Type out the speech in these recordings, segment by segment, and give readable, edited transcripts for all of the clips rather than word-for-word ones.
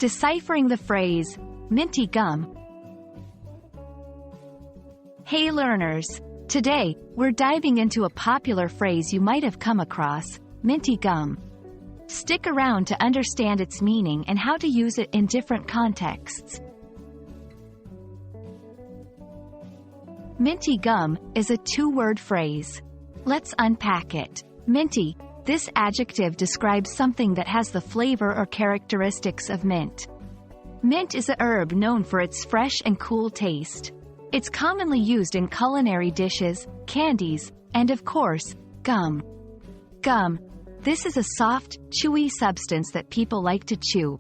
Deciphering the phrase, Minty Gum. Hey learners! Today, we're diving into a popular phrase you might have come across, Minty Gum. Stick around to understand its meaning and how to use it in different contexts. Minty gum is a two-word phrase. Let's unpack it. Minty. This adjective describes something that has the flavor or characteristics of mint. Mint is a herb known for its fresh and cool taste. It's commonly used in culinary dishes, candies, and of course, gum. Gum. This is a soft, chewy substance that people like to chew.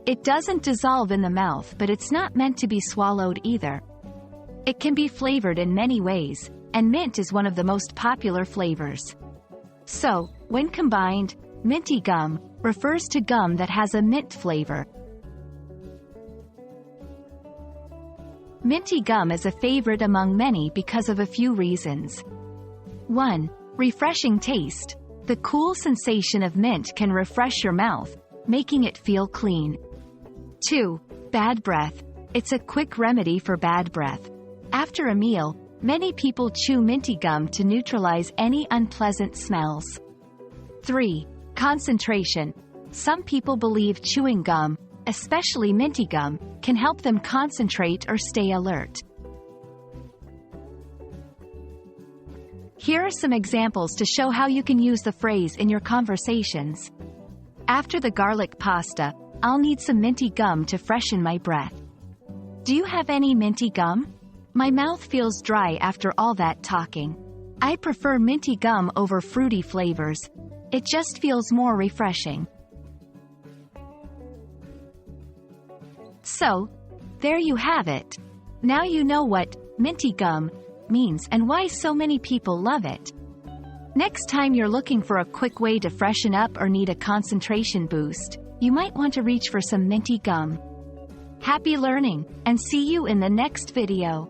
It doesn't dissolve in the mouth, but it's not meant to be swallowed either. It can be flavored in many ways, and mint is one of the most popular flavors. So, when combined, minty gum refers to gum that has a mint flavor. Minty gum is a favorite among many because of a few reasons. 1. Refreshing taste. The cool sensation of mint can refresh your mouth, making it feel clean. 2. Bad breath. It's a quick remedy for bad breath. After a meal, many people chew minty gum to neutralize any unpleasant smells. 3. Concentration. Some people believe chewing gum, especially minty gum, can help them concentrate or stay alert. Here are some examples to show how you can use the phrase in your conversations. After the garlic pasta, I'll need some minty gum to freshen my breath. Do you have any minty gum? My mouth feels dry after all that talking. I prefer minty gum over fruity flavors. It just feels more refreshing. So, there you have it. Now you know what minty gum means and why so many people love it. Next time you're looking for a quick way to freshen up or need a concentration boost, you might want to reach for some minty gum. Happy learning, and see you in the next video.